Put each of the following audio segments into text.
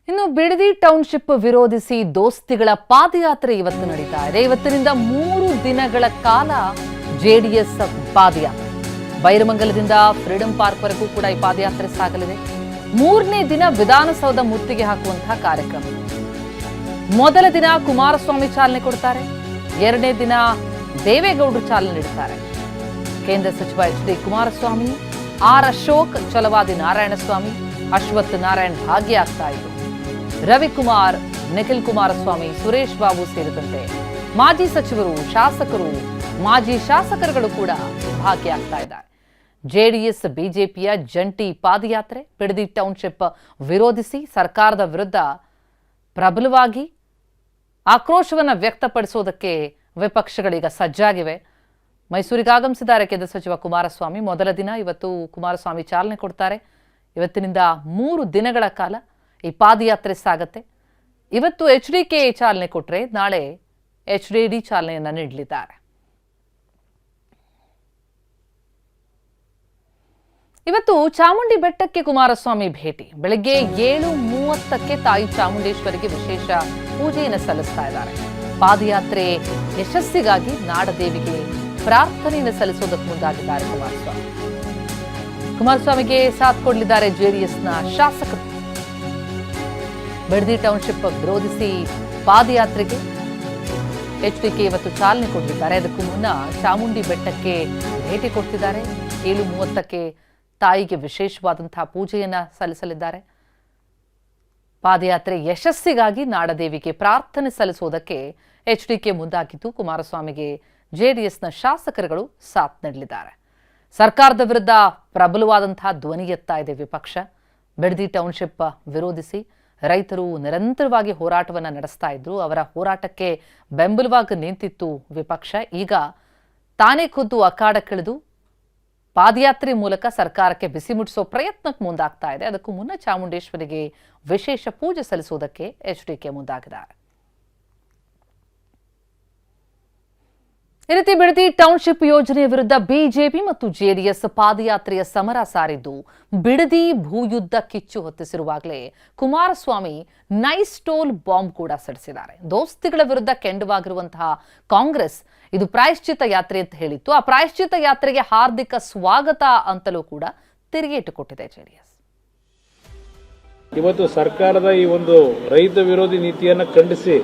ಇನ್ನು ಬಿಡದಿ ಟೌನ್ಶಿಪ್ ವಿರೋಧಿಸಿ ದೋಸ್ತಿಗಳ ಪಾದಯಾತ್ರೆ ಇವತ್ತು ನಡೀತಾ ಇದೆ. ಇವತ್ತಿನಿಂದ 3 ದಿನಗಳ ಕಾಲ ಜೆಡಿಎಸ್ ಪಾದಯಾತ್ರೆ ಬೈರಮಂಗಲದಿಂದ ಫ್ರೀಡಂ ಪಾರ್ಕ್ ವರೆಗೂ ಕೂಡ ಈ ಪಾದಯಾತ್ರೆ ಸಾಗಲಿದೆ. 3ನೇ ದಿನ ವಿಧಾನಸೌಧ ಮುತ್ತಿಗೆ ಹಾಕುವಂತಹ ಕಾರ್ಯಕ್ರಮ. ಮೊದಲ ದಿನ ಕುಮಾರಸ್ವಾಮಿ ಚಾಲನೆ ಕೊಡ್ತಾರೆ, 2ನೇ ದಿನ ದೇವೇಗೌಡರು ಚಾಲನೆ ನೀಡುತ್ತಾರೆ. ಕೇಂದ್ರ ಸಚಿವ ಎಚ್.ಡಿ. ಕುಮಾರಸ್ವಾಮಿ, ಆರ್ ಅಶೋಕ್, ಛಲವಾದಿ ನಾರಾಯಣಸ್ವಾಮಿ, ಅಶ್ವಥ್ ನಾರಾಯಣ್ ಭಾಗಿಯಾಗ್ತಾ ಇದ್ರು. ರವಿಕುಮಾರ್, ನಿಖಿಲ್ ಕುಮಾರಸ್ವಾಮಿ, ಸುರೇಶ್ ಬಾಬು ಸೇರಿದಂತೆ ಮಾಜಿ ಸಚಿವರು, ಶಾಸಕರು, ಮಾಜಿ ಶಾಸಕರುಗಳು ಕೂಡ ಭಾಗಿಯಾಗ್ತಾ ಇದ್ದಾರೆ. ಜೆಡಿಎಸ್ ಬಿಜೆಪಿಯ ಜಂಟಿ ಪಾದಯಾತ್ರೆ ಬಿಡದಿ ಟೌನ್ಶಿಪ್ ವಿರೋಧಿಸಿ ಸರ್ಕಾರದ ವಿರುದ್ಧ ಪ್ರಬಲವಾಗಿ ಆಕ್ರೋಶವನ್ನು ವ್ಯಕ್ತಪಡಿಸುವುದಕ್ಕೆ ವಿಪಕ್ಷಗಳೀಗ ಸಜ್ಜಾಗಿವೆ. ಮೈಸೂರಿಗೆ ಆಗಮಿಸಿದ್ದಾರೆ ಕೇಂದ್ರ ಸಚಿವ ಕುಮಾರಸ್ವಾಮಿ. ಮೊದಲ ದಿನ ಇವತ್ತು ಕುಮಾರಸ್ವಾಮಿ ಚಾಲನೆ ಕೊಡ್ತಾರೆ. ಇವತ್ತಿನಿಂದ 3 ದಿನಗಳ ಕಾಲ ಈ ಪಾದಯಾತ್ರೆ ಸಾಗತ್ತೆ. ಇವತ್ತು ಎಚ್ಡಿಕೆ ಚಾಲನೆ ಕೊಟ್ಟರೆ ನಾಳೆ ಎಚ್ಡಿಡಿ ಚಾಲನೆಯನ್ನು ನೀಡಲಿದ್ದಾರೆ. ಇವತ್ತು ಚಾಮುಂಡಿ ಬೆಟ್ಟಕ್ಕೆ ಕುಮಾರಸ್ವಾಮಿ ಭೇಟಿ. ಬೆಳಗ್ಗೆ 7:30ಕ್ಕೆ ತಾಯಿ ಚಾಮುಂಡೇಶ್ವರಿಗೆ ವಿಶೇಷ ಪೂಜೆಯನ್ನು ಸಲ್ಲಿಸ್ತಾ ಇದ್ದಾರೆ. ಪಾದಯಾತ್ರೆ ಯಶಸ್ಸಿಗಾಗಿ ನಾಡದೇವಿಗೆ ಪ್ರಾರ್ಥನೆಯನ್ನು ಸಲ್ಲಿಸೋದಕ್ಕೆ ಮುಂದಾಗಿದ್ದಾರೆ ಕುಮಾರಸ್ವಾಮಿಗೆ ಸಾಥ್ ಕೊಡಲಿದ್ದಾರೆ ಜೆಡಿಎಸ್ನ ಶಾಸಕರು. ಬಿಡದಿ ಟೌನ್ಶಿಪ್ ವಿರೋಧಿಸಿ ಪಾದಯಾತ್ರೆಗೆ ಎಚ್ಡಿಕೆ ಇವತ್ತು ಚಾಲನೆ ಕೊಟ್ಟಿದ್ದಾರೆ. ಅದಕ್ಕೂ ಮುನ್ನ ಚಾಮುಂಡಿ ಬೆಟ್ಟಕ್ಕೆ ಭೇಟಿ ಕೊಡ್ತಿದ್ದಾರೆ. 7:30ಕ್ಕೆ ತಾಯಿಗೆ ವಿಶೇಷವಾದಂತಹ ಪೂಜೆಯನ್ನ ಸಲ್ಲಿಸಲಿದ್ದಾರೆ. ಪಾದಯಾತ್ರೆ ಯಶಸ್ಸಿಗಾಗಿ ನಾಡದೇವಿಗೆ ಪ್ರಾರ್ಥನೆ ಸಲ್ಲಿಸುವುದಕ್ಕೆ ಎಚ್ಡಿಕೆ ಮುಂದಾಗಿದ್ದು ಕುಮಾರಸ್ವಾಮಿಗೆ ಜೆಡಿಎಸ್ನ ಶಾಸಕರುಗಳು ಸಾಥ್ ನೀಡಲಿದ್ದಾರೆ. ಸರ್ಕಾರದ ವಿರುದ್ಧ ಪ್ರಬಲವಾದಂತಹ ಧ್ವನಿ ಎತ್ತಾ ಇದೆ ವಿಪಕ್ಷ. ಬಿಡದಿ ಟೌನ್ಶಿಪ್ ವಿರೋಧಿಸಿ ರೈತರು ನಿರಂತರವಾಗಿ ಹೋರಾಟವನ್ನು ನಡೆಸ್ತಾ ಇದ್ರು. ಅವರ ಹೋರಾಟಕ್ಕೆ ಬೆಂಬಲವಾಗಿ ನಿಂತಿತ್ತು ವಿಪಕ್ಷ. ಈಗ ತಾನೇ ಖುದ್ದು ಅಖಾಡಕ್ಕಿಳಿದು ಪಾದಯಾತ್ರೆ ಮೂಲಕ ಸರ್ಕಾರಕ್ಕೆ ಬಿಸಿ ಮುಟ್ಟಿಸೋ ಪ್ರಯತ್ನಕ್ಕೆ ಮುಂದಾಗ್ತಾ ಇದೆ. ಅದಕ್ಕೂ ಮುನ್ನ ಚಾಮುಂಡೇಶ್ವರಿಗೆ ವಿಶೇಷ ಪೂಜೆ ಸಲ್ಲಿಸುವುದಕ್ಕೆ ಎಚ್ಡಿಕೆ ಮುಂದಾಗಿದ್ದಾರೆ. ಈ ರೀತಿ ಬಿಡದಿ ಟೌನ್ಶಿಪ್ ಯೋಜನೆಯ ವಿರುದ್ಧ ಬಿಜೆಪಿ ಮತ್ತು ಜೆಡಿಎಸ್ ಪಾದಯಾತ್ರೆಯ ಸಮರ ಸಾರಿದ್ದು ಬಿಡದಿ ಭೂಯುದ್ಧ ಕಿಚ್ಚು ಹೊತ್ತಿಸಿರುವಾಗಲೇ ಕುಮಾರಸ್ವಾಮಿ ನೈಸ್ ಟೋಲ್ ಬಾಂಬ್ ಕೂಡ ಸಿಡಿಸಿದ್ದಾರೆ. ದೋಸ್ತಿಗಳ ವಿರುದ್ಧ ಕೆಂಡವಾಗಿರುವಂತಹ ಕಾಂಗ್ರೆಸ್ ಇದು ಪ್ರಾಯಶ್ಚಿತ್ತ ಯಾತ್ರೆ ಅಂತ ಹೇಳಿತ್ತು. ಆ ಪ್ರಾಯಶ್ಚಿತ್ತ ಯಾತ್ರೆಗೆ ಹಾರ್ದಿಕ ಸ್ವಾಗತ ಅಂತಲೂ ಕೂಡ ತಿರುಗೇಟು ಕೊಟ್ಟಿದೆ ಜೆಡಿಎಸ್. ಇವತ್ತು ಸರ್ಕಾರದ ಈ ಒಂದು ರೈತ ವಿರೋಧಿ ನೀತಿಯನ್ನು ಖಂಡಿಸಿ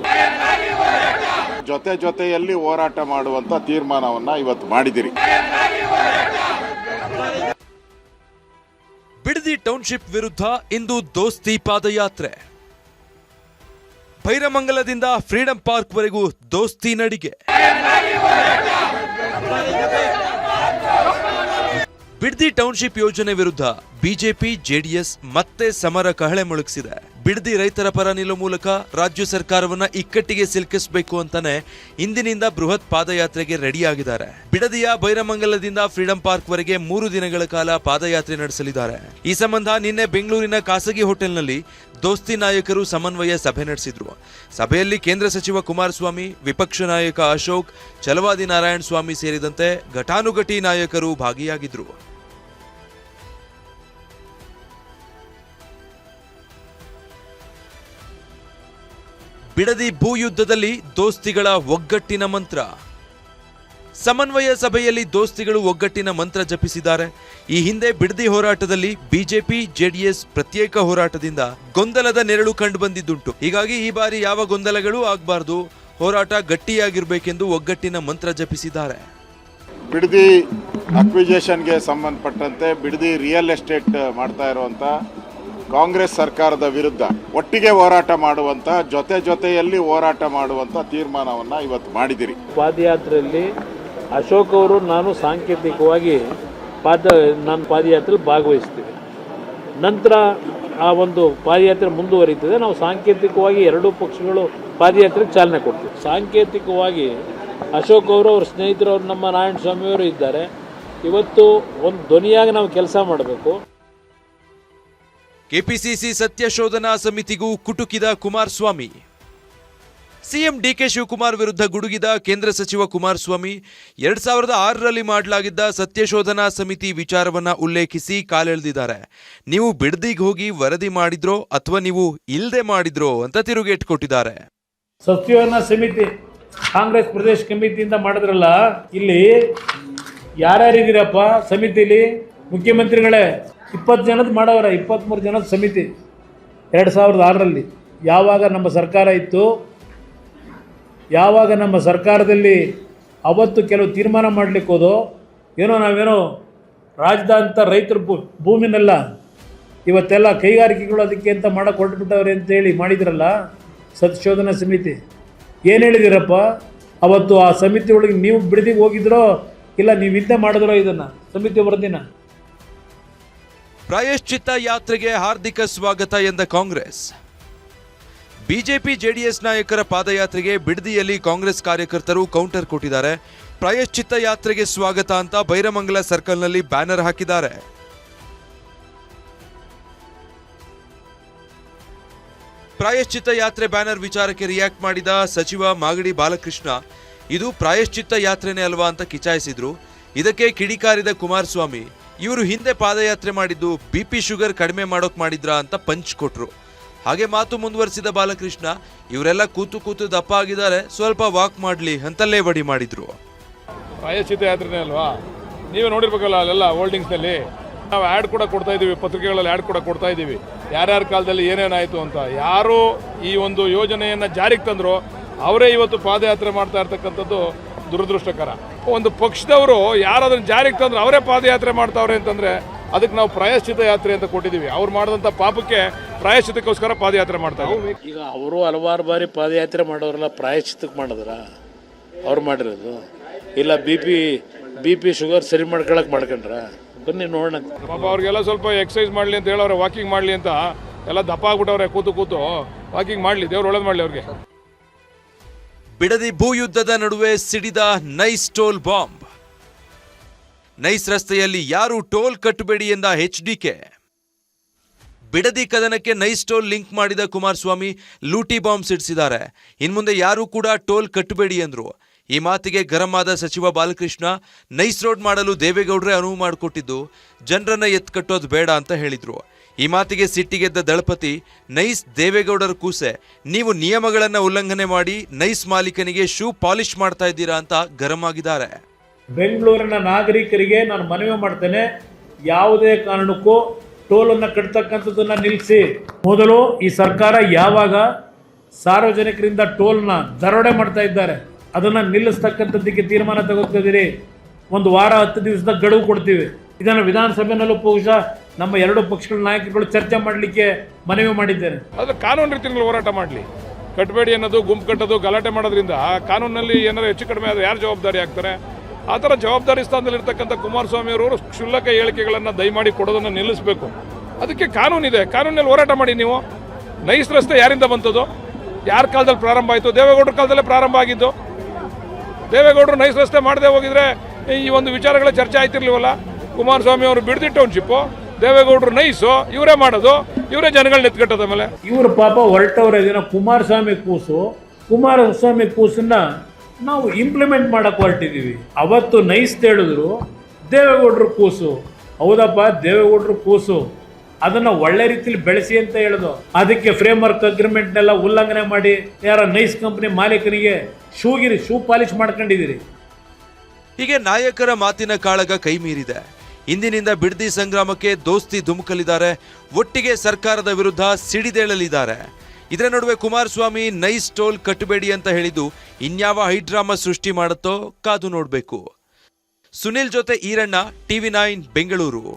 ಜೊತೆಯಲ್ಲಿ ಹೋರಾಟ ಮಾಡುವಂತ ತೀರ್ಮಾನವನ್ನ ಇವತ್ತು ಮಾಡಿದಿರಿ. ಬಿಡದಿ ಟೌನ್ಶಿಪ್ ವಿರುದ್ಧ ಇಂದು ದೋಸ್ತಿ ಪಾದಯಾತ್ರೆ. ಭೈರಮಂಗಲದಿಂದ ಫ್ರೀಡಂ ಪಾರ್ಕ್ ವರೆಗೂ ದೋಸ್ತಿ ನಡಿಗೆ. ಬಿಡದಿ ಟೌನ್ಶಿಪ್ ಯೋಜನೆ ವಿರುದ್ಧ ಬಿಜೆಪಿ ಜೆಡಿಎಸ್ ಮತ್ತೆ ಸಮರ ಕಹಳೆ ಮೊಳಗಿಸಿದೆ. ಬಿಡದಿ ರೈತರ ಪರ ನಿಲ್ಲುವ ಮೂಲಕ ರಾಜ್ಯ ಸರ್ಕಾರವನ್ನ ಇಕ್ಕಟ್ಟಿಗೆ ಸಿಲುಕಿಸಬೇಕು ಅಂತಾನೆ ಇಂದಿನಿಂದ ಬೃಹತ್ ಪಾದಯಾತ್ರೆಗೆ ರೆಡಿಯಾಗಿದ್ದಾರೆ. ಬಿಡದಿಯ ಭೈರಮಂಗಲದಿಂದ ಫ್ರೀಡಂ ಪಾರ್ಕ್ ವರೆಗೆ 3 ದಿನಗಳ ಕಾಲ ಪಾದಯಾತ್ರೆ ನಡೆಸಲಿದ್ದಾರೆ. ಈ ಸಂಬಂಧ ನಿನ್ನೆ ಬೆಂಗಳೂರಿನ ಖಾಸಗಿ ಹೋಟೆಲ್ನಲ್ಲಿ ದೋಸ್ತಿ ನಾಯಕರು ಸಮನ್ವಯ ಸಭೆ ನಡೆಸಿದ್ರು. ಸಭೆಯಲ್ಲಿ ಕೇಂದ್ರ ಸಚಿವ ಕುಮಾರಸ್ವಾಮಿ, ವಿಪಕ್ಷ ನಾಯಕ ಅಶೋಕ್, ಛಲವಾದಿ ನಾರಾಯಣ್ ಸ್ವಾಮಿ ಸೇರಿದಂತೆ ಘಟಾನುಘಟಿ ನಾಯಕರು ಭಾಗಿಯಾಗಿದ್ರು. ಬಿಡದಿ ಭೂಯುದ್ಧದಲ್ಲಿ ದೋಸ್ತಿಗಳ ಒಗ್ಗಟ್ಟಿನ ಮಂತ್ರ. ಸಮನ್ವಯ ಸಭೆಯಲ್ಲಿ ದೋಸ್ತಿಗಳು ಒಗ್ಗಟ್ಟಿನ ಮಂತ್ರ ಜಪಿಸಿದ್ದಾರೆ. ಈ ಹಿಂದೆ ಬಿಡದಿ ಹೋರಾಟದಲ್ಲಿ ಬಿಜೆಪಿ ಜೆಡಿಎಸ್ ಪ್ರತ್ಯೇಕ ಹೋರಾಟದಿಂದ ಗೊಂದಲದ ನೆರಳು ಕಂಡು ಬಂದಿದ್ದುಂಟು. ಹೀಗಾಗಿ ಈ ಬಾರಿ ಯಾವ ಗೊಂದಲಗಳೂ ಆಗಬಾರದು, ಹೋರಾಟ ಗಟ್ಟಿಯಾಗಿರಬೇಕೆಂದು ಒಗ್ಗಟ್ಟಿನ ಮಂತ್ರ ಜಪಿಸಿದ್ದಾರೆ. ಬಿಡದಿ ಅಕ್ವಿಜೇಷನ್ಗೆ ಸಂಬಂಧಪಟ್ಟಂತೆ ಬಿಡದಿ ರಿಯಲ್ ಎಸ್ಟೇಟ್ ಮಾಡ್ತಾ ಇರುವಂತ ಕಾಂಗ್ರೆಸ್ ಸರ್ಕಾರದ ವಿರುದ್ಧ ಒಟ್ಟಿಗೆ ಹೋರಾಟ ಮಾಡುವಂತ ಜೊತೆಯಲ್ಲಿ ಹೋರಾಟ ಮಾಡುವಂತ ತೀರ್ಮಾನವನ್ನ ಇವತ್ತು ಮಾಡಿದಿರಿ. ಪಾದಯಾತ್ರೆಯಲ್ಲಿ ಅಶೋಕ್ ಅವರು ನಾನು ಸಾಂಕೇತಿಕವಾಗಿ ನಾನು ಪಾದಯಾತ್ರೆ ಭಾಗವಹಿಸ್ತೀವಿ. ನಂತರ ಆ ಒಂದು ಪಾದಯಾತ್ರೆ ಮುಂದುವರಿತದೆ. ನಾವು ಸಾಂಕೇತಿಕವಾಗಿ 2 ಪಕ್ಷಗಳು ಪಾದಯಾತ್ರೆಗೆ ಚಾಲನೆ ಕೊಡ್ತೀವಿ. ಸಾಂಕೇತಿಕವಾಗಿ ಅಶೋಕ್ ಅವರು, ಅವ್ರ ಸ್ನೇಹಿತರು, ಅವರು ನಮ್ಮ ನಾರಾಯಣ ಸ್ವಾಮಿಯವರು ಇದ್ದಾರೆ. ಇವತ್ತು ಒಂದು ಧ್ವನಿಯಾಗಿ ನಾವು ಕೆಲಸ ಮಾಡಬೇಕು. ಕೆಪಿಸಿಸಿ ಸತ್ಯ ಶೋಧನಾ ಸಮಿತಿಗೂ ಕುಟುಕಿದ ಕುಮಾರಸ್ವಾಮಿ. ಸಿಎಂ ಡಿಕೆ ಶಿವಕುಮಾರ್ ವಿರುದ್ಧ ಗುಡುಗಿದ ಕೇಂದ್ರ ಸಚಿವ ಕುಮಾರಸ್ವಾಮಿ 2006ರಲ್ಲಿ ಮಾಡಲಾಗಿದ್ದ ಸತ್ಯಶೋಧನಾ ಸಮಿತಿ ವಿಚಾರವನ್ನ ಉಲ್ಲೇಖಿಸಿ ಕಾಲೆಳೆದಿದ್ದಾರೆ. ನೀವು ಬಿಡದಿಗೆ ಹೋಗಿ ವರದಿ ಮಾಡಿದ್ರೋ ಅಥವಾ ನೀವು ಇಲ್ದೆ ಮಾಡಿದ್ರೋ ಅಂತ ತಿರುಗೇಟು ಕೊಟ್ಟಿದ್ದಾರೆ. ಸತ್ಯಶೋಧನಾ ಸಮಿತಿ ಕಾಂಗ್ರೆಸ್ ಪ್ರದೇಶ ಕಮಿಟಿಯಿಂದ ಮಾಡಿದ್ರಲ್ಲ, ಇಲ್ಲಿ ಯಾರ್ಯಾರಿದ್ದೀರಪ್ಪ ಸಮಿತಿಲಿ? ಮುಖ್ಯಮಂತ್ರಿಗಳೇ 20 ಜನದ ಮಾಡವರ, 23 ಜನದ ಸಮಿತಿ 2006ರಲ್ಲಿ. ಯಾವಾಗ ನಮ್ಮ ಸರ್ಕಾರ ಇತ್ತು, ಯಾವಾಗ ನಮ್ಮ ಸರ್ಕಾರದಲ್ಲಿ ಅವತ್ತು ಕೆಲವು ತೀರ್ಮಾನ ಮಾಡಲಿಕ್ಕೆ ಹೋದೋ, ನಾವೇನೋ ರಾಜಧಾಂತ ರೈತರ ಭೂಮಿನೆಲ್ಲ ಇವತ್ತೆಲ್ಲ ಕೈಗಾರಿಕೆಗಳು ಅದಕ್ಕೆ ಅಂತ ಮಾಡಕ್ಕೆ ಹೊರಟುಬಿಟ್ಟವ್ರೆ ಅಂತೇಳಿ ಮಾಡಿದ್ರಲ್ಲ ಸತ್ಯಶೋಧನಾ ಸಮಿತಿ. ಏನು ಹೇಳಿದಿರಪ್ಪ ಅವತ್ತು? ಆ ಸಮಿತಿ ಒಳಗೆ ನೀವು ಬಿಡದಿಗೆ ಹೋಗಿದ್ರೋ ಇಲ್ಲ ನೀವು ಹಿಂದೆ ಮಾಡಿದ್ರೋ ಇದನ್ನು ಸಮಿತಿ ವರದಿನ? ಪ್ರಾಯಶ್ಚಿತ್ತ ಯಾತ್ರೆಗೆ ಹಾರ್ದಿಕ ಸ್ವಾಗತ ಎಂದ ಕಾಂಗ್ರೆಸ್. ಬಿಜೆಪಿ ಜೆಡಿಎಸ್ ನಾಯಕರ ಪಾದಯಾತ್ರೆಗೆ ಬಿಡದಿಯಲ್ಲಿ ಕಾಂಗ್ರೆಸ್ ಕಾರ್ಯಕರ್ತರು ಕೌಂಟರ್ ಕೊಟ್ಟಿದ್ದಾರೆ. ಪ್ರಾಯಶ್ಚಿತ್ತ ಯಾತ್ರೆಗೆ ಸ್ವಾಗತ ಅಂತ ಬೈರಮಂಗಲ ಸರ್ಕಲ್ನಲ್ಲಿ ಬ್ಯಾನರ್ ಹಾಕಿದ್ದಾರೆ. ಪ್ರಾಯಶ್ಚಿತ್ತ ಯಾತ್ರೆ ಬ್ಯಾನರ್ ವಿಚಾರಕ್ಕೆ ರಿಯಾಕ್ಟ್ ಮಾಡಿದ ಸಚಿವ ಮಾಗಡಿ ಬಾಲಕೃಷ್ಣ, ಇದು ಪ್ರಾಯಶ್ಚಿತ್ತ ಯಾತ್ರೆನೇ ಅಲ್ವಾ ಅಂತ ಕಿಚಾಯಿಸಿದ್ರು. ಇದಕ್ಕೆ ಕಿಡಿಕಾರಿದ ಕುಮಾರಸ್ವಾಮಿ, ಇವರು ಹಿಂದೆ ಪಾದಯಾತ್ರೆ ಮಾಡಿದ್ದು ಬಿಪಿ ಶುಗರ್ ಕಡಿಮೆ ಮಾಡೋಕ್ ಮಾಡಿದ್ರಾ ಅಂತ ಪಂಚ್ ಕೊಟ್ರು. ಹಾಗೆ ಮಾತು ಮುಂದುವರಿಸಿದ ಬಾಲಕೃಷ್ಣ, ಇವರೆಲ್ಲ ಕೂತು ಕೂತು ದಪ್ಪ ಆಗಿದ್ದಾರೆ, ಸ್ವಲ್ಪ ವಾಕ್ ಮಾಡ್ಲಿ ಅಂತ ಲೇವಡಿ ಮಾಡಿದ್ರು. ಪ್ರಾಯಶ್ಚಿತ್ತ ಯಾತ್ರೆನೇ ಅಲ್ವಾ? ನೀವೇ ನೋಡಿರ್ಬೇಕಲ್ಲ ಅಲ್ಲೆಲ್ಲ ಹೋಲ್ಡಿಂಗ್ಸ್ನಲ್ಲಿ. ನಾವು ಆ್ಯಡ್ ಕೂಡ ಕೊಡ್ತಾ ಇದ್ದೀವಿ, ಪತ್ರಿಕೆಗಳಲ್ಲಿ ಆ್ಯಡ್ ಕೂಡ ಕೊಡ್ತಾ ಇದ್ದೀವಿ, ಯಾರ್ಯಾರ ಕಾಲದಲ್ಲಿ ಏನೇನಾಯಿತು ಅಂತ. ಯಾರು ಈ ಒಂದು ಯೋಜನೆಯನ್ನು ಜಾರಿಗೆ ತಂದರೂ ಅವರೇ ಇವತ್ತು ಪಾದಯಾತ್ರೆ ಮಾಡ್ತಾ ಇರ್ತಕ್ಕಂಥದ್ದು ದುರದೃಷ್ಟಕರ. ಒಂದು ಪಕ್ಷದವರು ಯಾರು ಅದನ್ನು ಜಾರಿಗೆ ತಂದ್ರೆ ಅವರೇ ಪಾದಯಾತ್ರೆ ಮಾಡ್ತಾವ್ರೆ ಅಂತಂದರೆ ಅದಕ್ಕೆ ನಾವು ಪ್ರಾಯಶ್ಚಿತ್ತ ಯಾತ್ರೆ ಅಂತ ಕೊಟ್ಟಿದ್ದೀವಿ. ಅವ್ರು ಮಾಡಿದಂಥ ಪಾಪಕ್ಕೆ ಪ್ರಾಯಶ್ಚಿತ್ತಕ್ಕೋಸ್ಕರ ಪಾದಯಾತ್ರೆ ಮಾಡ್ತಾರೆ. ಈಗ ಅವರು ಹಲವಾರು ಬಾರಿ ಪಾದಯಾತ್ರೆ ಮಾಡೋರೆಲ್ಲ ಪ್ರಾಯಶ್ಚಿತ್ತಕ್ಕೆ ಮಾಡಿದ್ರ? ಅವ್ರು ಮಾಡಿರೋದು ಇಲ್ಲ ಬಿ ಪಿ ಶುಗರ್ ಸರಿ ಮಾಡ್ಕೊಳಕ್ಕೆ ಮಾಡ್ಕೊಂಡ್ರ? ಬನ್ನಿ ನೋಡೋಣ. ಪಾಪ ಅವ್ರಿಗೆಲ್ಲ ಸ್ವಲ್ಪ ಎಕ್ಸಸೈಸ್ ಮಾಡಲಿ ಅಂತ ಹೇಳವ್ರೆ, ವಾಕಿಂಗ್ ಮಾಡಲಿ ಅಂತ. ಎಲ್ಲ ದಪ್ಪ ಆಗ್ಬಿಟ್ಟವ್ರೆ, ಕೂತು ವಾಕಿಂಗ್ ಮಾಡಲಿ, ದೇವ್ರು ಒಳ್ಳೇದು ಮಾಡಲಿ ಅವ್ರಿಗೆ. ಬಿಡದಿ ಭೂಯುದ್ಧದ ನಡುವೆ ಸಿಡಿದ ನೈಸ್ ಟೋಲ್ ಬಾಂಬ್. ನೈಸ್ ರಸ್ತೆಯಲ್ಲಿ ಯಾರು ಟೋಲ್ ಕಟ್ಟಬೇಡಿ ಎಂದ HDK. ಬಿಡದಿ ಕದನಕ್ಕೆ ನೈಸ್ ಟೋಲ್ ಲಿಂಕ್ ಮಾಡಿದ ಕುಮಾರಸ್ವಾಮಿ ಲೂಟಿ ಬಾಂಬ್ ಸಿಡಿಸಿದ್ದಾರೆ. ಇನ್ಮುಂದೆ ಯಾರೂ ಕೂಡ ಟೋಲ್ ಕಟ್ಟಬೇಡಿ ಎಂದ್ರು. ಈ ಮಾತಿಗೆ ಗರಂ ಆದ ಸಚಿವ ಬಾಲಕೃಷ್ಣ, ನೈಸ್ ರೋಡ್ ಮಾಡಲು ದೇವೇಗೌಡರೇ ಅನುವು ಮಾಡಿಕೊಟ್ಟಿದ್ದು, ಜನರನ್ನ ಎತ್ಕಟ್ಟೋದು ಬೇಡ ಅಂತ ಹೇಳಿದ್ರು. ಈ ಮಾತಿಗೆ ಸಿಟ್ಟಿಗೆದ್ದ ದಳಪತಿ, ನೈಸ್ ದೇವೇಗೌಡರ ಕೂಸೆ, ನೀವು ನಿಯಮಗಳನ್ನ ಉಲ್ಲಂಘನೆ ಮಾಡಿ ನೈಸ್ ಮಾಲೀಕನಿಗೆ ಶೂ ಪಾಲಿಶ್ ಮಾಡ್ತಾ ಇದ್ದೀರಾ ಅಂತ ಗರಂ ಆಗಿದ್ದಾರೆ. ಬೆಂಗಳೂರಿನ ನಾಗರಿಕರಿಗೆ ನಾನು ಮನವಿ ಮಾಡ್ತೇನೆ, ಯಾವುದೇ ಕಾರಣಕ್ಕೂ ಟೋಲನ್ನು ಕಟ್ತಕ್ಕಂಥದ್ದನ್ನ ನಿಲ್ಲಿಸಿ. ಮೊದಲು ಈ ಸರ್ಕಾರ ಯಾವಾಗ ಸಾರ್ವಜನಿಕರಿಂದ ಟೋಲ್ನ ದರೋಡೆ ಮಾಡ್ತಾ ಇದ್ದಾರೆ ಅದನ್ನು ನಿಲ್ಲಿಸ್ತಕ್ಕಂಥದ್ದಕ್ಕೆ ತೀರ್ಮಾನ ತಗೋತಿದ್ದೀರಿ. 1 ವಾರ 10 ದಿವಸದ ಗಡುವು ಕೊಡ್ತೀವಿ. ಇದನ್ನು ವಿಧಾನಸಭೆಯಲ್ಲೂ ಬಹುಶಃ ನಮ್ಮ 2 ಪಕ್ಷಗಳ ನಾಯಕರುಗಳು ಚರ್ಚೆ ಮಾಡಲಿಕ್ಕೆ ಮನವಿ ಮಾಡಿದ್ದೇನೆ. ಅದು ಕಾನೂನು ರೀತಿಯಲ್ಲಿ ಹೋರಾಟ ಮಾಡಲಿ. ಕಟ್ಟಬೇಡಿ ಅನ್ನೋದು, ಗುಂಪು ಕಟ್ಟೋದು, ಗಲಾಟೆ ಮಾಡೋದ್ರಿಂದ ಕಾನೂನಲ್ಲಿ ಏನಾದ್ರು ಹೆಚ್ಚು ಕಡಿಮೆ ಆದರೆ ಯಾರು ಜವಾಬ್ದಾರಿ ಆಗ್ತಾರೆ? ಆ ಥರ ಜವಾಬ್ದಾರಿ ಸ್ಥಾನದಲ್ಲಿರ್ತಕ್ಕಂಥ ಕುಮಾರಸ್ವಾಮಿ ಅವರು ಕ್ಷುಲ್ಲಕ ಹೇಳಿಕೆಗಳನ್ನು ದಯಮಾಡಿ ಕೊಡೋದನ್ನು ನಿಲ್ಲಿಸಬೇಕು. ಅದಕ್ಕೆ ಕಾನೂನಿದೆ, ಕಾನೂನಲ್ಲಿ ಹೋರಾಟ ಮಾಡಿ. ನೀವು ನೈಸ್ ರಸ್ತೆ ಯಾರಿಂದ ಬಂತದ್ದು? ಯಾರ ಕಾಲದಲ್ಲಿ ಪ್ರಾರಂಭ ಆಯಿತು? ದೇವೇಗೌಡರ ಕಾಲದಲ್ಲೇ ಪ್ರಾರಂಭ ಆಗಿದ್ದು. ದೇವೇಗೌಡರು ನೈಸ್ ರಸ್ತೆ ಮಾಡದೆ ಹೋಗಿದ್ರೆ ಈ ಒಂದು ವಿಚಾರಗಳ ಚರ್ಚೆ ಆಯ್ತಿರ್ಲಿವಲ್ಲ. ಕುಮಾರಸ್ವಾಮಿ ಅವರು ಬಿಡದಿ ಟೌನ್ಶಿಪ್ಪು, ದೇವೇಗೌಡರು ನೈಸು, ಇವರೇ ಮಾಡೋದು, ಇವರೇ ಜನಗಳನ್ನ ಎತ್ಕಟ್ಟದ ಮೇಲೆ ಇವರು ಪಾಪ ಹೊರಟವ್ರೆ. ಕುಮಾರಸ್ವಾಮಿ ಕೂಸನ್ನ ನಾವು ಇಂಪ್ಲಿಮೆಂಟ್ ಮಾಡಕ್ಕೆ ಹೊರಟಿದ್ದೀವಿ. ಅವತ್ತು ನೈಸ್ ಹೇಳಿದ್ರು, ದೇವೇಗೌಡರು ಕೂಸು. ಹೌದಪ್ಪ, ದೇವೇಗೌಡರು ಕೂಸು, ಅದನ್ನು ಒಳ್ಳೆ ರೀತಿಯಲ್ಲಿ ಬೆಳೆಸಿ ಅಂತ ಹೇಳಿದ್ರು. ಅದಕ್ಕೆ ಫ್ರೇಮ್ವರ್ಕ್ ಅಗ್ರಿಮೆಂಟ್ನೆಲ್ಲ ಉಲ್ಲಂಘನೆ ಮಾಡಿ ಯಾರ ನೈಸ್ ಕಂಪನಿ ಮಾಲೀಕನಿಗೆ ಶೂ ಪಾಲಿಶ್ ಮಾಡ್ಕೊಂಡಿದ್ದೀರಿ. ಹೀಗೆ ನಾಯಕರ ಮಾತಿನ ಕಾಳಗ ಕೈ ಮೀರಿದೆ. ಇಂದಿನಿಂದ ಬಿಡದಿ ಸಂಗ್ರಾಮಕ್ಕೆ ದೋಸ್ತಿ ಧುಮುಕಲಿದ್ದಾರೆ. ಒಟ್ಟಿಗೆ ಸರ್ಕಾರದ ವಿರುದ್ಧ ಸಿಡಿದೇಳಲಿದ್ದಾರೆ. ಇದರ ನಡುವೆ ಕುಮಾರಸ್ವಾಮಿ ನೈಸ್ ಟೋಲ್ ಕಟ್ಟಬೇಡಿ ಅಂತ ಹೇಳಿದ್ದು ಇನ್ಯಾವ ಹೈಡ್ರಾಮಾ ಸೃಷ್ಟಿ ಮಾಡುತ್ತೋ ಕಾದು ನೋಡಬೇಕು. ಸುನಿಲ್ ಜೊತೆ ಈರಣ್ಣ, TV9 ಬೆಂಗಳೂರು.